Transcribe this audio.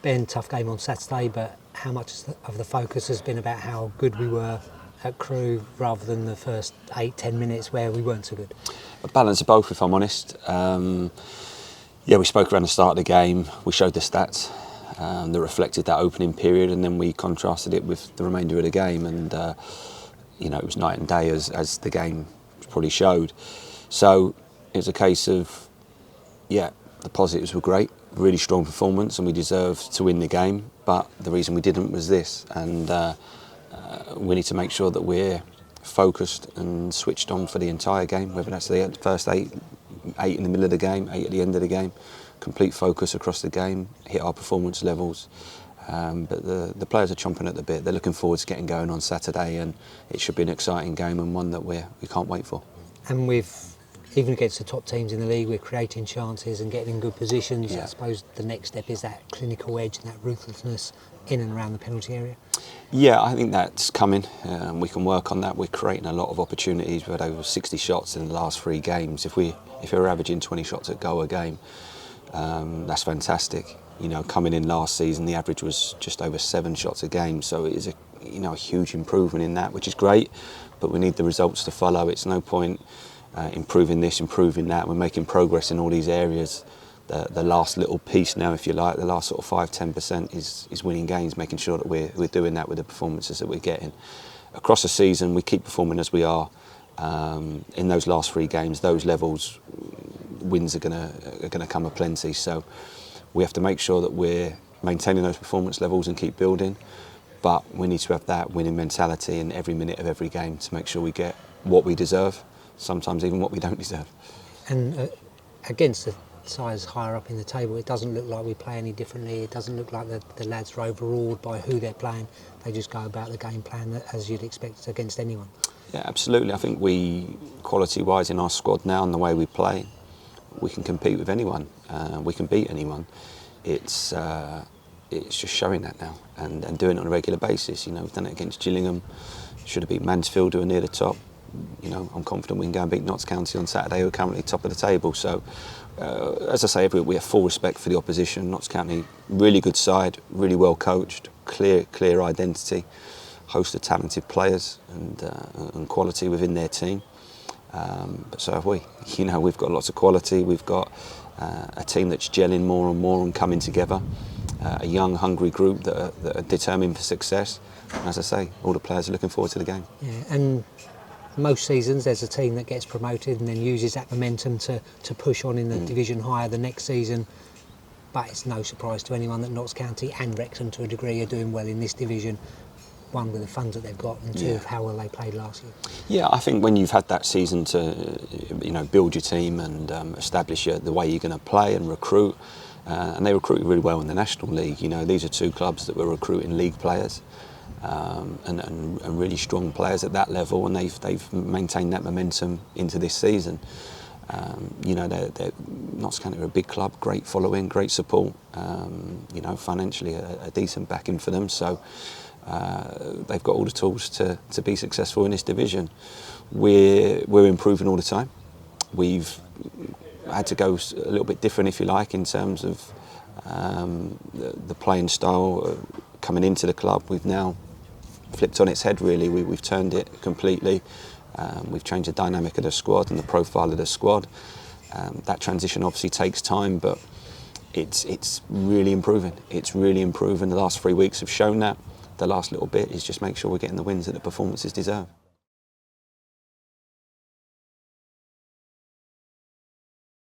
Ben, tough game on Saturday, but how much of the focus has been about how good we were at Crewe rather than the first 8-10 minutes where we weren't so good? A balance of both, if I'm honest. We spoke around the start of the game. We showed the stats that reflected that opening period, and then we contrasted it with the remainder of the game. And it was night and day as the game probably showed. So it was a case of, the positives were great, really strong performance, and we deserved to win the game. But the reason we didn't was this, and we need to make sure that we're focused and switched on for the entire game, whether that's the first eight in the middle of the game, 8 at the end of the game. Complete focus across the game, hit our performance levels. But the players are chomping at the bit. They're looking forward to getting going on Saturday, and it should be an exciting game and one that we can't wait for. And even against the top teams in the league, we're creating chances and getting in good positions. Yeah. I suppose the next step is that clinical edge and that ruthlessness in and around the penalty area. Yeah, I think that's coming. We can work on that. We're creating a lot of opportunities. We've had over 60 shots in the last 3 games. If we're averaging 20 shots at goal a game, that's fantastic. Coming in last season, the average was just over 7 shots a game. So it is a huge improvement in that, which is great. But we need the results to follow. It's no point improving this, improving that. We're making progress in all these areas. The last little piece now, if you like, the last sort of 5-10% is winning games, making sure that we're doing that with the performances that we're getting. Across the season, we keep performing as we are. In those last 3 games, those levels, wins are gonna come aplenty. So we have to make sure that we're maintaining those performance levels and keep building. But we need to have that winning mentality in every minute of every game to make sure we get what we deserve, sometimes even what we don't deserve. And against the size higher up in the table, it doesn't look like we play any differently. It doesn't look like the lads are overawed by who they're playing. They just go about the game plan as you'd expect against anyone. Yeah, absolutely. I think quality-wise in our squad now and the way we play, we can compete with anyone. We can beat anyone. It's just showing that now and doing it on a regular basis. We've done it against Gillingham. Should have beat Mansfield, who are near the top. I'm confident we can go and beat Notts County on Saturday, who are currently top of the table. So, as I say, we have full respect for the opposition. Notts County, really good side, really well coached, clear identity, host of talented players and quality within their team. But so have we. We've got lots of quality. We've got a team that's gelling more and more and coming together. A young, hungry group that are determined for success. And as I say, all the players are looking forward to the game. Yeah, and most seasons there's a team that gets promoted and then uses that momentum to push on in the division higher the next season. But it's no surprise to anyone that Notts County and Wrexham to a degree are doing well in this division. One, with the funds that they've got, and 2, of how well they played last year. Yeah, I think when you've had that season to build your team and establish the way you're going to play and recruit, and they recruited really well in the National League. These are 2 clubs that were recruiting league players. And really strong players at that level, and they've maintained that momentum into this season. Notts County are a big club, great following, great support. Financially a decent backing for them, so they've got all the tools to be successful in this division. We're improving all the time. We've had to go a little bit different, if you like, in terms of the playing style coming into the club. We've now flipped on its head, really. We've turned it completely. We've changed the dynamic of the squad and the profile of the squad. That transition obviously takes time, but it's really improving. It's really improving. The last 3 weeks have shown that. The last little bit is just make sure we're getting the wins that the performances deserve.